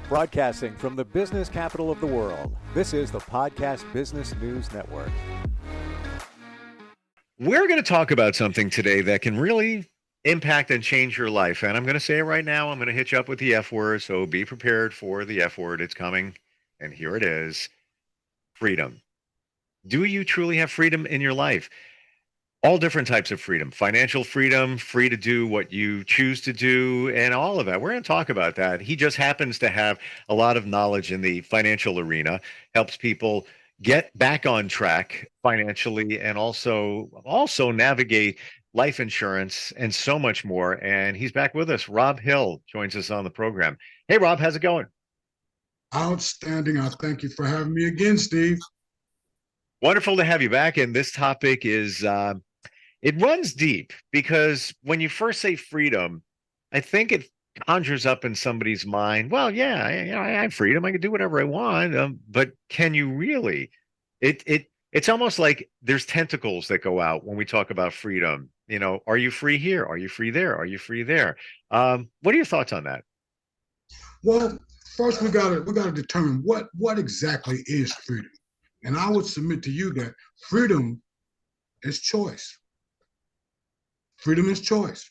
Broadcasting from the business capital of the world, this is the Podcast Business News Network. We're going to talk about something today that can really impact and change your life. And I'm going to say it right now. I'm going to hit you up with the F word. So be prepared for the F word. It's coming. And here it is: freedom. Do you truly have freedom in your life? All different types of freedom: financial freedom, free to do what you choose to do, and all of that. We're going to talk about that. He just happens to have a lot of knowledge in the financial arena, helps people get back on track financially, and also navigate life insurance and so much more. And he's back with us. Robb Hill joins us on the program. Hey, Robb, how's it going? Outstanding. I thank you for having me again, Steve. Wonderful to have you back. And this topic is it runs deep, because when you first say freedom, I think it conjures up in somebody's mind, well, yeah, I have freedom. I can do whatever I want. But can you really? It's almost like there's tentacles that go out when we talk about freedom. You know, are you free here? Are you free there? Are you free there? What are your thoughts on that? Well, first we gotta determine what exactly is freedom. And I would submit to you that freedom is choice. Freedom is choice.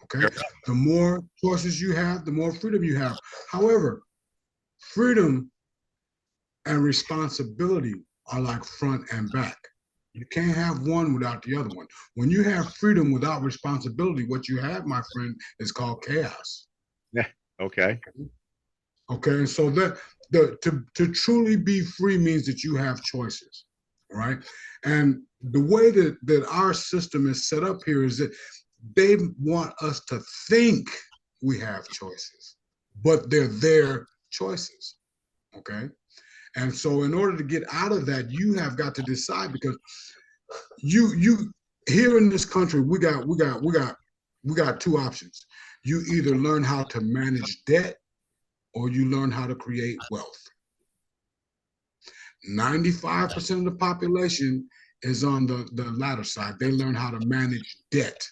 Okay. Sure. The more choices you have, the more freedom you have. However, freedom and responsibility are like front and back. You can't have one without the other one. When you have freedom without responsibility, what you have, my friend, is called chaos. Yeah. Okay. Okay. And so to truly be free means that you have choices. Right. And the way that our system is set up here is that they want us to think we have choices, but they're their choices. Okay. And so in order to get out of that, you have got to decide, because you here in this country, we got two options. You either learn how to manage debt, or you learn how to create wealth. 95% of the population is on the latter side. They learn how to manage debt.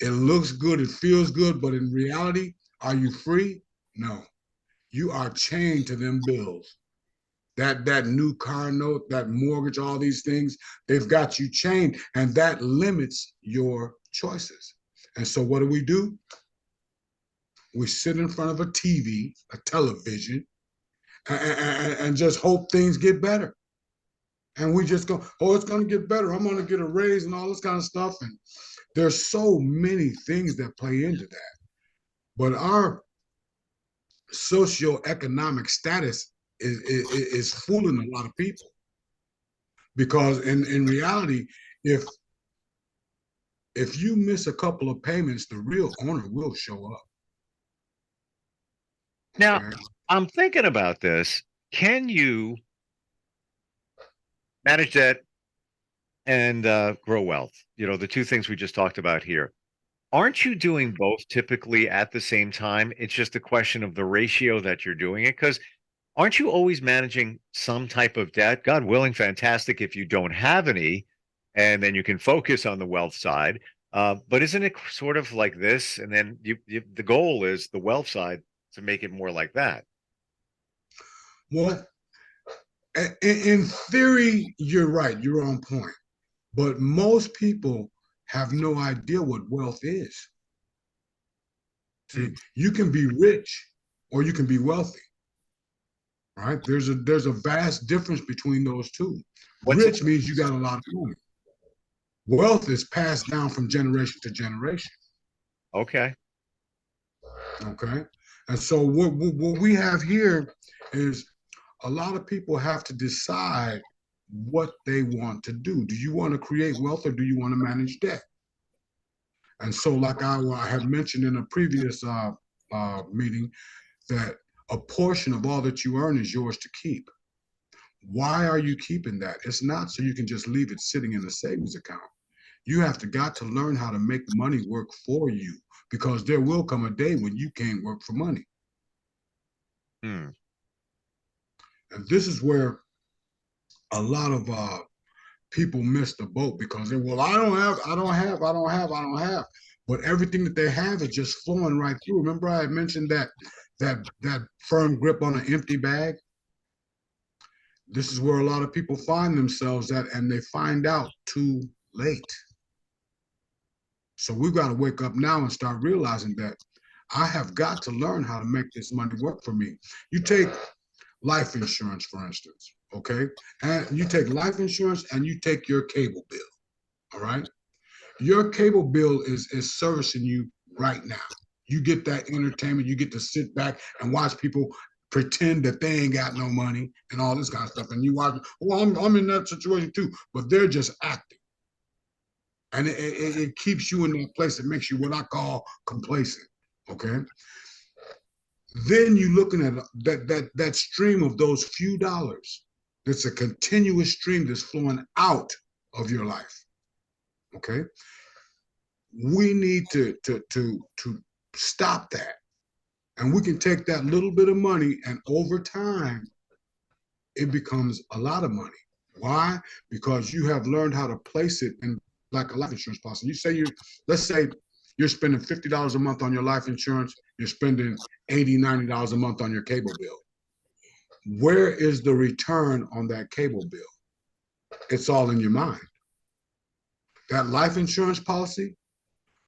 It looks good, it feels good, but in reality, are you free? No. You are chained to them bills. That new car note, that mortgage, all these things, they've got you chained, and that limits your choices. And so what do? We sit in front of a TV, a television, and just hope things get better. And we just go, oh, it's going to get better. I'm going to get a raise and all this kind of stuff. And there's so many things that play into that. But our socioeconomic status is fooling a lot of people. Because in reality, if you miss a couple of payments, the real owner will show up. Now, okay. I'm thinking about this. Can you manage debt and grow wealth? You know, the two things we just talked about here. Aren't you doing both typically at the same time? It's just a question of the ratio that you're doing it. Because aren't you always managing some type of debt? God willing, fantastic if you don't have any, and then you can focus on the wealth side. But isn't it sort of like this? And then the goal is the wealth side to make it more like that. Well, in theory, you're right. You're on point. But most people have no idea what wealth is. See, you can be rich or you can be wealthy. Right? There's a vast difference between those two. Rich means you got a lot of money. Wealth is passed down from generation to generation. Okay. Okay. And so what we have here is a lot of people have to decide what they want to do. Do you want to create wealth, or do you want to manage debt? And so, like I had mentioned in a previous meeting, that a portion of all that you earn is yours to keep. Why are you keeping that? It's not so you can just leave it sitting in a savings account. You have got to learn how to make money work for you, because there will come a day when you can't work for money. And this is where a lot of people miss the boat, because they, well, I don't have. But everything that they have is just flowing right through. Remember I had mentioned that that firm grip on an empty bag. This is where a lot of people find themselves at, and they find out too late. So we've got to wake up now and start realizing that I have got to learn how to make this money work for me. You take life insurance, for instance, okay? And you take life insurance and you take your cable bill, all right? Your cable bill is servicing you right now. You get that entertainment, you get to sit back and watch people pretend that they ain't got no money and all this kind of stuff. And you watch, well, I'm in that situation too, but they're just acting. And it keeps you in that place that makes you what I call complacent, okay? Then you're looking at that stream of those few dollars. That's a continuous stream that's flowing out of your life, okay? We need to stop that. And we can take that little bit of money, and over time, it becomes a lot of money. Why? Because you have learned how to place it in like a life insurance policy. Let's say you're spending $50 a month on your life insurance, you're spending $80, $90 a month on your cable bill. Where is the return on that cable bill? It's all in your mind. That life insurance policy,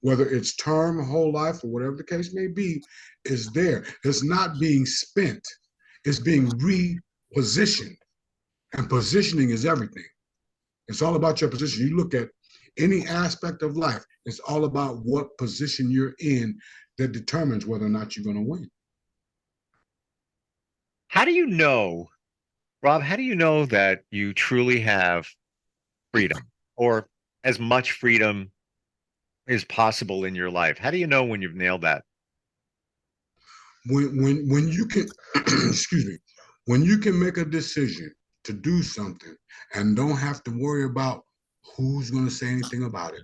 whether it's term, whole life, or whatever the case may be, is there. It's not being spent. It's being repositioned. And positioning is everything. It's all about your position. You look at any aspect of life, it's all about what position you're in that determines whether or not you're going to win. How do you know, Rob, how do you know that you truly have freedom, or as much freedom is possible in your life? How do you know when you've nailed that? When you can excuse me, when you can make a decision to do something and don't have to worry about who's going to say anything about it.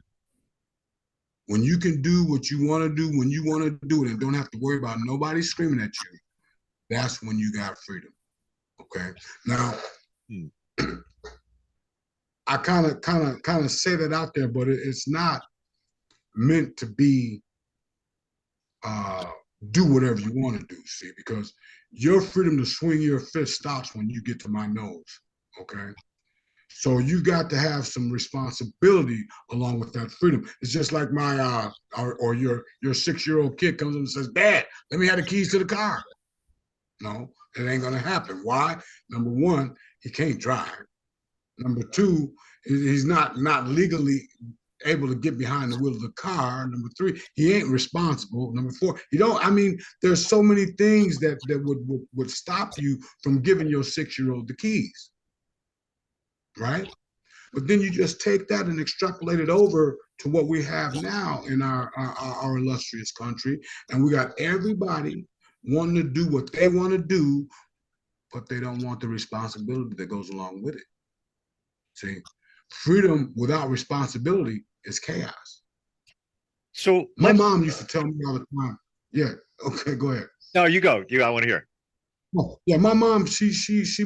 When you can do what you want to do when you want to do it and don't have to worry about nobody screaming at you, that's when you got freedom. Okay. Now, I kind of say that out there, but it's not meant to be do whatever you want to do, see, because your freedom to swing your fist stops when you get to my nose, okay? So you got to have some responsibility along with that freedom. It's just like my or your 6-year-old kid comes up and says, "Dad, let me have the keys to the car." No, it ain't gonna happen. Why? Number one, he can't drive. Number two, he's not legally able to get behind the wheel of the car. Number three, he ain't responsible. Number four, there's so many things that would stop you from giving your 6-year-old the keys, right? But then you just take that and extrapolate it over to what we have now in our illustrious country, and we got everybody wanting to do what they want to do, but they don't want the responsibility that goes along with it. See, freedom without responsibility is chaos. So my mom used to tell me all the time. Yeah. Okay, go ahead. No, you go. I want to hear. Oh, yeah, my mom, she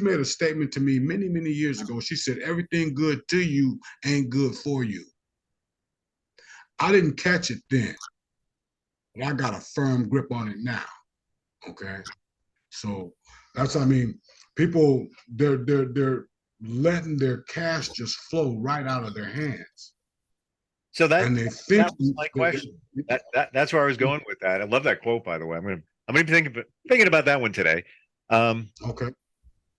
made a statement to me many, many years ago. She said, "Everything good to you ain't good for you." I didn't catch it then, but I got a firm grip on it now. Okay. So people they're letting their cash just flow right out of their hands. So and they think that was my question. That's where I was going with that. I love that quote, by the way. I'm gonna be thinking about that one today. Okay.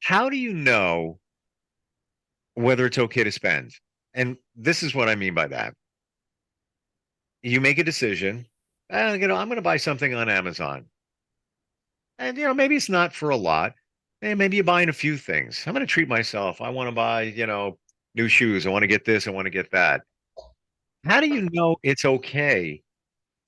How do you know whether it's okay to spend? And this is what I mean by that. You make a decision. I'm going to buy something on Amazon, and maybe it's not for a lot. And maybe you're buying a few things. I'm going to treat myself. I want to buy new shoes. I want to get this. I want to get that. How do you know it's okay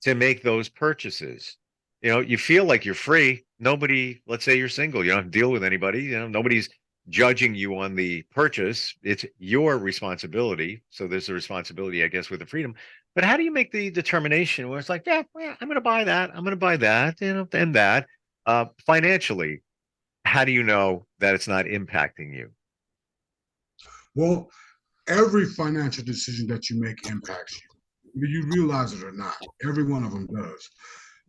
to make those purchases? You feel like you're free. Nobody, let's say you're single, you don't have to deal with anybody. Nobody's judging you on the purchase. It's your responsibility. So there's a responsibility, I guess, with the freedom. But how do you make the determination where it's like, yeah, I'm going to buy that. I'm going to buy that, and that. Financially, how do you know that it's not impacting you? Well, every financial decision that you make impacts you, whether you realize it or not. Every one of them does.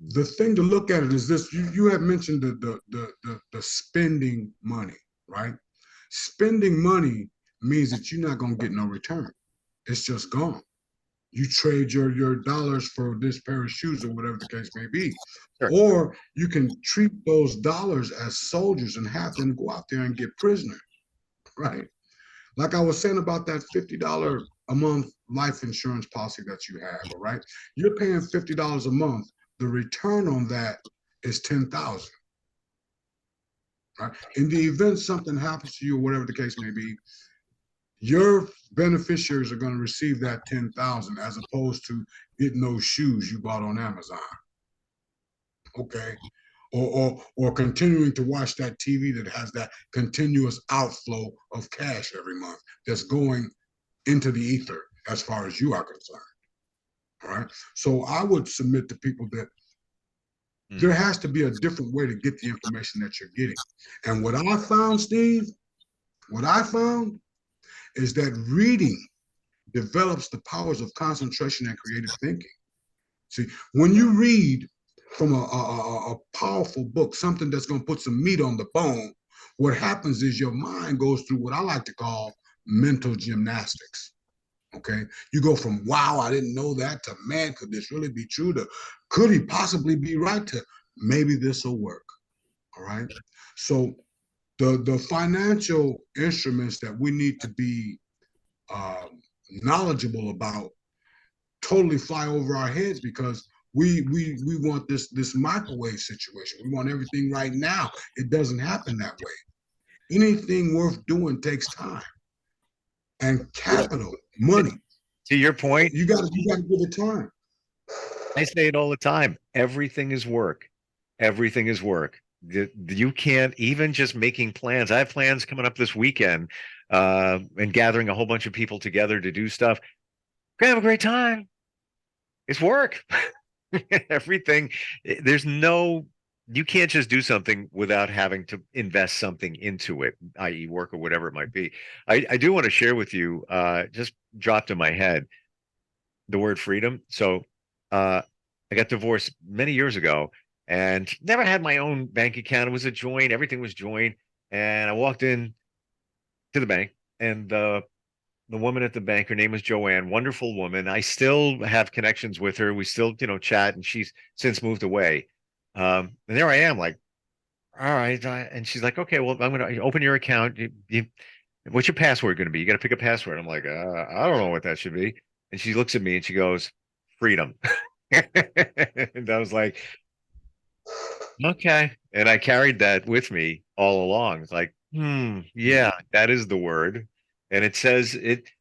The thing to look at it is this: you had mentioned the spending money, right? Spending money means that you're not gonna get no return. It's just gone. You trade your dollars for this pair of shoes or whatever the case may be. Sure. Or you can treat those dollars as soldiers and have them go out there and get prisoners, right? Like I was saying about that $50 a month life insurance policy that you have, all right? You're paying $50 a month. The return on that is 10,000, right? In the event something happens to you or whatever the case may be, your beneficiaries are going to receive that 10,000 as opposed to getting those shoes you bought on Amazon. Okay. Or continuing to watch that TV that has that continuous outflow of cash every month that's going into the ether as far as you are concerned. All right. So I would submit to people that there has to be a different way to get the information that you're getting. And what I found, Steve, what I found is that reading develops the powers of concentration and creative thinking. See, when you read from a powerful book, something that's going to put some meat on the bone, what happens is your mind goes through what I like to call mental gymnastics. Okay. You go from, wow, I didn't know that, to, man, could this really be true, to, could he possibly be right, to, maybe this will work. All right. So the financial instruments that we need to be knowledgeable about totally fly over our heads because we want this microwave situation. We want everything right now. It doesn't happen that way. Anything worth doing takes time and capital, money. To your point, You got to give it time. I say it all the time. Everything is work. Everything is work. You can't even just making plans. I have plans coming up this weekend and gathering a whole bunch of people together to do stuff. Gonna have a great time. It's work. Everything. There's no, you can't just do something without having to invest something into it, i.e., work or whatever it might be. I do want to share with you, just dropped in my head, the word freedom. So I got divorced many years ago and never had my own bank account. It was a joint, everything was joint. And I walked in to the bank and the woman at the bank, her name was Joanne, wonderful woman. I still have connections with her. We still, chat, and she's since moved away. And there I am, like, all right. And she's like, okay, well, I'm going to open your account. What's your password going to be? You got to pick a password. I'm like, I don't know what that should be. And she looks at me and she goes, freedom. And I was like, okay. And I carried that with me all along. It's like, yeah, that is the word. And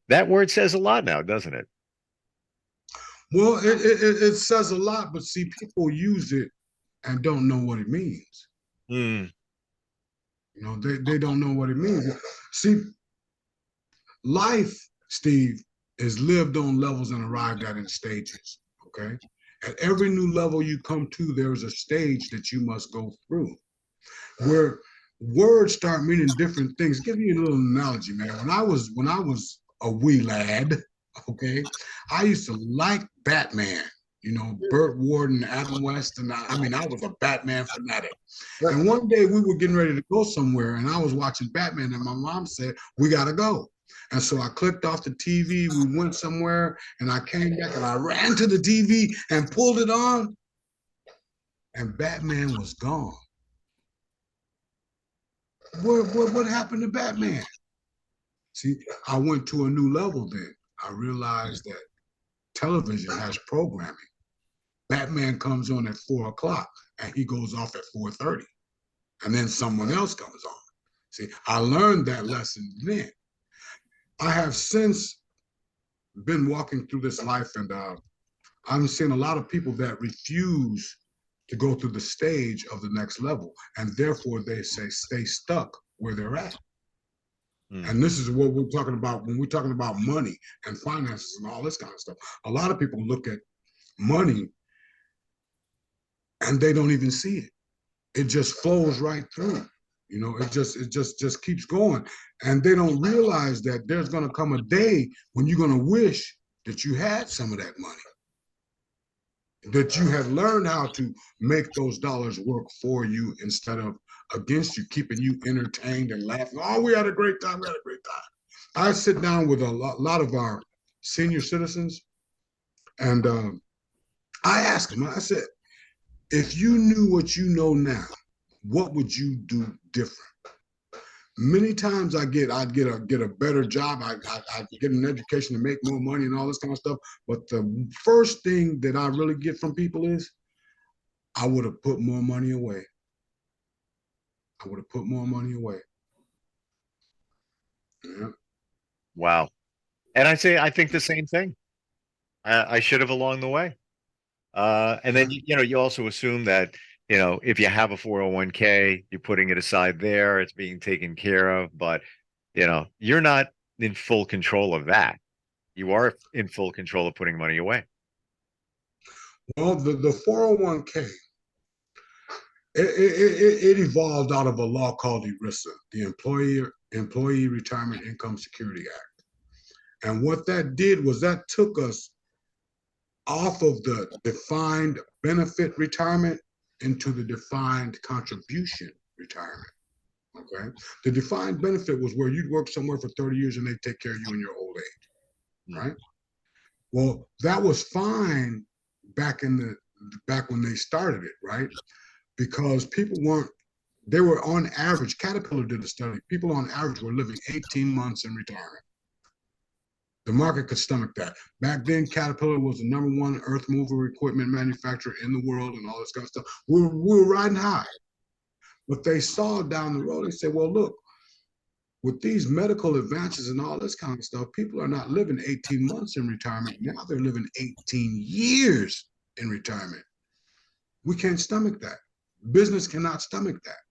that word says a lot now, doesn't it? Well, it says a lot, but see, people use it and don't know what it means. They don't know what it means. See, life, Steve, is lived on levels and arrived at in stages. Okay. At every new level you come to, there's a stage that you must go through where words start meaning different things. Give you a little analogy, man. When I was a wee lad, okay, I used to like Batman. Burt Ward, Adam West, and I was a Batman fanatic. And one day we were getting ready to go somewhere, and I was watching Batman, and my mom said, "We gotta go." And so I clicked off the TV. We went somewhere, and I came back, and I ran to the TV and pulled it on, and Batman was gone. What happened to Batman? See, I went to a new level then. I realized that television has programming. Batman comes on at 4 o'clock and he goes off at 4:30. And then someone else comes on. See, I learned that lesson then. I have since been walking through this life and I'm seeing a lot of people that refuse to go through the stage of the next level. And therefore they say stay stuck where they're at. And this is what we're talking about when we're talking about money and finances and all this kind of stuff. A lot of people look at money and they don't even see it. It just flows right through. It just keeps going. And they don't realize that there's going to come a day when you're going to wish that you had some of that money. that you had learned how to make those dollars work for you instead of against you, keeping you entertained and laughing. Oh, we had a great time. We had a great time. I sit down with a lot of our senior citizens, and I ask them, I said, if you knew what you know now, what would you do different? Many times I'd get a better job. I get an education to make more money and all this kind of stuff. But the first thing that I really get from people is I would have put more money away. I would have put more money away. Yeah. Wow. And I think the same thing. I should have along the way. And then, Yeah. you also assume that, if you have a 401k, you're putting it aside there, it's being taken care of, but, you're not in full control of that. You are in full control of putting money away. Well, the 401k, it evolved out of a law called ERISA, the Employee Retirement Income Security Act. And what that did was that took us off of the defined benefit retirement into the defined contribution retirement. Okay. The defined benefit was where you'd work somewhere for 30 years and they take care of you in your old age. Right. Well, that was fine back when they started it, right? Because they were on average, Caterpillar did a study, people on average were living 18 months in retirement. The market could stomach that. Back then, Caterpillar was the #1 earth mover equipment manufacturer in the world and all this kind of stuff. We were riding high. But they saw down the road, they said, well, look, with these medical advances and all this kind of stuff, people are not living 18 months in retirement. Now they're living 18 years in retirement. We can't stomach that. Business cannot stomach that.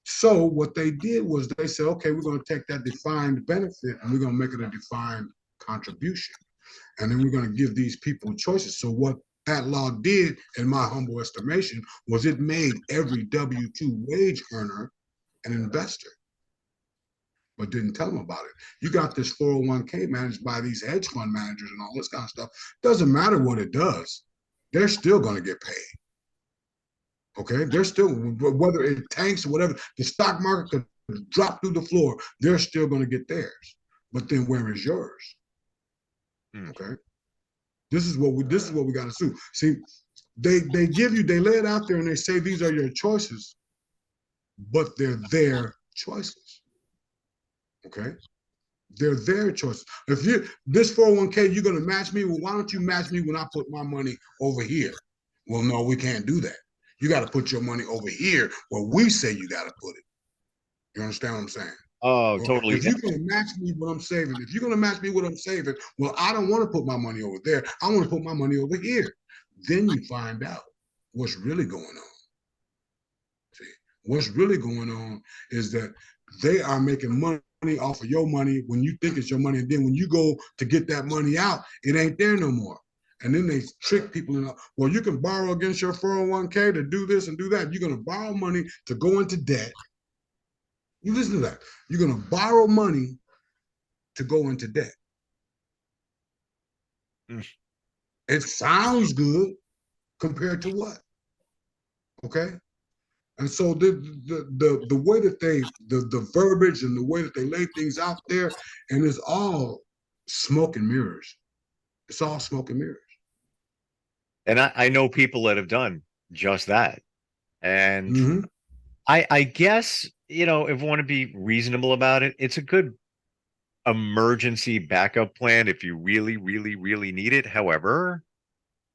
So what they did was they said, okay, we're going to take that defined benefit and we're going to make it a defined contribution. And then we're going to give these people choices. So what that law did, in my humble estimation, was it made every W-2 wage earner an investor, but didn't tell them about it. You got this 401k managed by these hedge fund managers and all this kind of stuff. Doesn't matter what it does. They're still going to get paid. Okay, they're still, whether it tanks or whatever, the stock market could drop through the floor, they're still going to get theirs. But then where is yours? Okay, this is what we got to do. See, they lay it out there and they say these are your choices, but they're their choices. Okay, they're their choices. If this 401k, you're going to match me. Well, why don't you match me when I put my money over here? Well, no, we can't do that. You got to put your money over here where we say you got to put it. You understand what I'm saying? Oh, well, totally. If you're going to match me what I'm saving, well, I don't want to put my money over there. I want to put my money over here. Then you find out what's really going on. See, what's really going on is that they are making money off of your money when you think it's your money. And then when you go to get that money out, it ain't there no more. And then they trick people into, well, you can borrow against your 401k to do this and do that. You're going to borrow money to go into debt. You listen to that. You're going to borrow money to go into debt. It sounds good compared to what? Okay. And so the way that the verbiage and the way that they lay things out there, and it's all smoke and mirrors. It's all smoke and mirrors. And I know people that have done just that. And Mm-hmm. I guess, if we want to be reasonable about it, it's a good emergency backup plan if you really, really, really need it. However,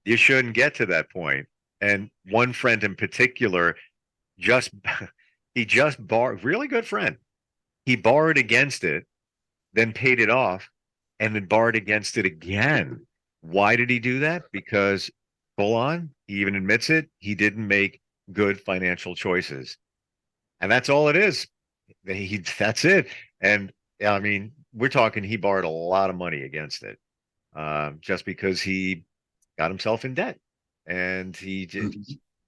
you shouldn't get to that point. And one friend in particular just borrowed, really good friend. He borrowed against it, then paid it off, and then borrowed against it again. Why did he do that? Because full on, he even admits it, he didn't make good financial choices. And that's all it is. That's it. And I mean, we're talking, he borrowed a lot of money against it, just because he got himself in debt, and he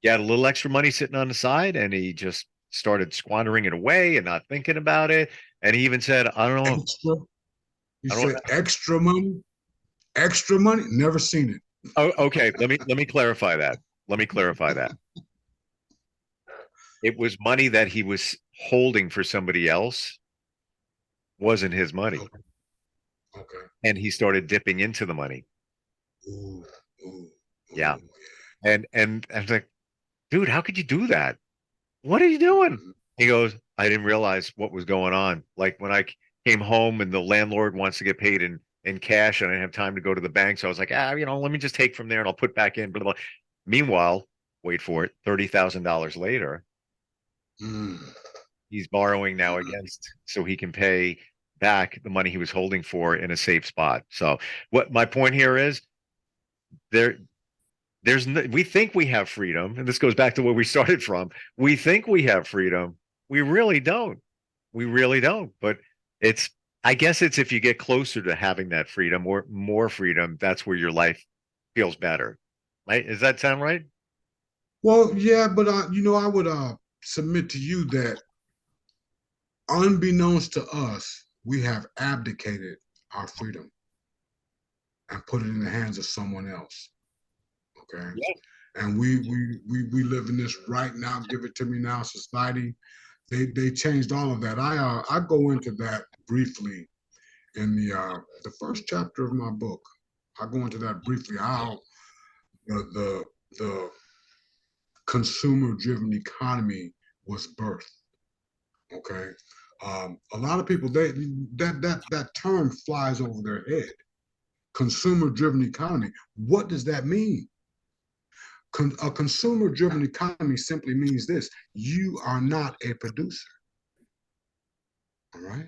had a little extra money sitting on the side, and he just started squandering it away and not thinking about it. And he even said, I don't know. Extra. You said extra money? Extra money? Never seen it. Oh, okay. Let me clarify that. Let me clarify that. It was money that he was holding for somebody else, wasn't his money. Okay. Okay. And he started dipping into the money. Ooh, ooh, Yeah. ooh. And I was like, dude, how could you do that? What are you doing? Mhm. He goes, I didn't realize what was going on. Like when I came home and the landlord wants to get paid in cash and I didn't have time to go to the bank. So I was like, let me just take from there and I'll put back in. Blah, blah. Meanwhile, wait for it, $30,000 later, Mm, he's borrowing now mm. against so he can pay back the money he was holding for in a safe spot. So what my point here is there there's no, we think we have freedom, and this goes back to where we started from. We think we have freedom. We really don't. We really don't. But it's I guess it's if you get closer to having that freedom or more freedom, that's where your life feels better. Right? Does that sound right? Well, yeah, but I would submit to you that unbeknownst to us, we have abdicated our freedom and put it in the hands of someone else. Okay. Yeah. And we live in this right now, give it to me now society. They changed all of that. I go into that briefly in the first chapter of my book. I go into that briefly, how the consumer driven economy was birthed. Okay. A lot of people, that term flies over their head. Consumer driven economy. What does that mean? A consumer driven economy simply means this: you are not a producer. All right.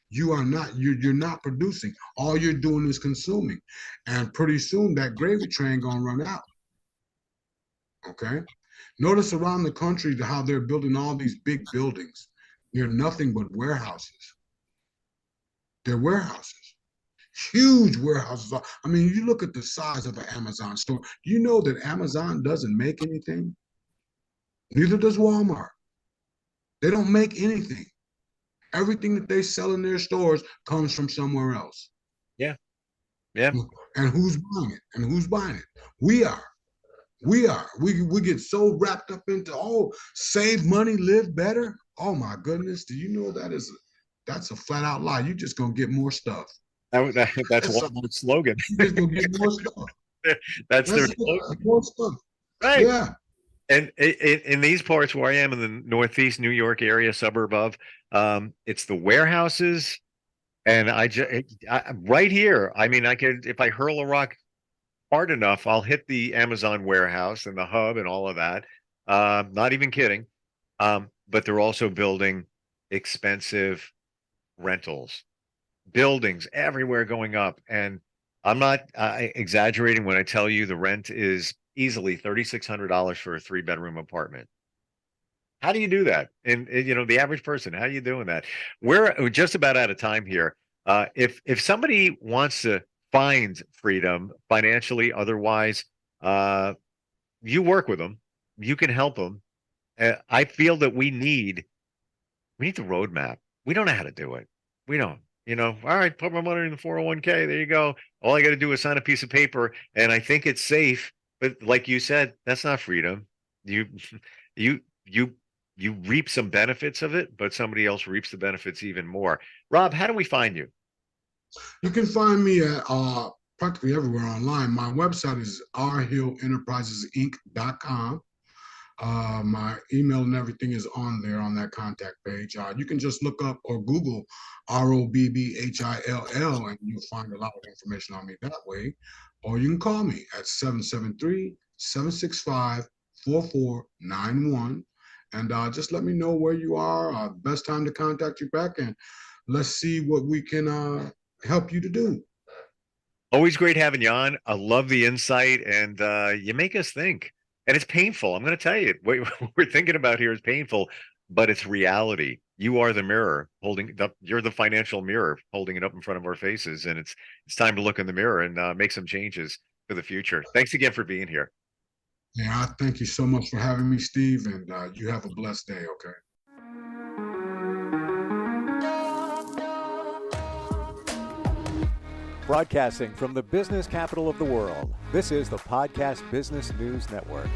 You are not, you're not producing. All you're doing is consuming. And pretty soon that gravy train gonna run out. Okay. Notice around the country how they're building all these big buildings. They're nothing but warehouses. They're warehouses. Huge warehouses. I mean, you look at the size of an Amazon store. You know that Amazon doesn't make anything. Neither does Walmart. They don't make anything. Everything that they sell in their stores comes from somewhere else. Yeah. Yeah. And who's buying it? And who's buying it? We are. We are. We get so wrapped up into, oh, save money, live better. Oh my goodness. Do you know that's a flat out lie. You're just gonna get more stuff. That's That's Walmart's slogan. You're just gonna get more stuff. That's their That's it. slogan. More stuff. Right. Yeah. And in these parts where I am in the Northeast New York area, suburb of, it's the warehouses, and right here. I mean, I could if I hurl a rock hard enough, I'll hit the Amazon warehouse and the hub and all of that. Not even kidding. But they're also building expensive rentals, buildings everywhere going up, and I'm not exaggerating when I tell you the rent is easily $3,600 for a three-bedroom apartment. How do you do that? And the average person, how are you doing that? We're just about out of time here. If somebody wants to find freedom financially, otherwise, uh, you work with them, you can help them. I feel that we need the roadmap. We don't know how to do it. We don't. All right, put my money in the 401k. There you go. All I got to do is sign a piece of paper, and I think it's safe. But like you said, that's not freedom. You, you, you, you reap some benefits of it, but somebody else reaps the benefits even more. Rob, how do we find you? You can find me at practically everywhere online. My website is rhillenterprisesinc.com. My email and everything is on there on that contact page. You can just look up or Google ROBBHILL and you'll find a lot of information on me that way. Or you can call me at 773-765-4491. And just let me know where you are, best time to contact you back, and let's see what we can help you to do. Always great having you on. I love the insight, and you make us think. And it's painful. I'm going to tell you, what we're thinking about here is painful, but it's reality. You are the mirror you're the financial mirror holding it up in front of our faces, and it's time to look in the mirror and make some changes for the future. Thanks again for being here. Yeah, I thank you so much for having me, Steve, and you have a blessed day, okay? Broadcasting from the business capital of the world, this is the Podcast Business News Network.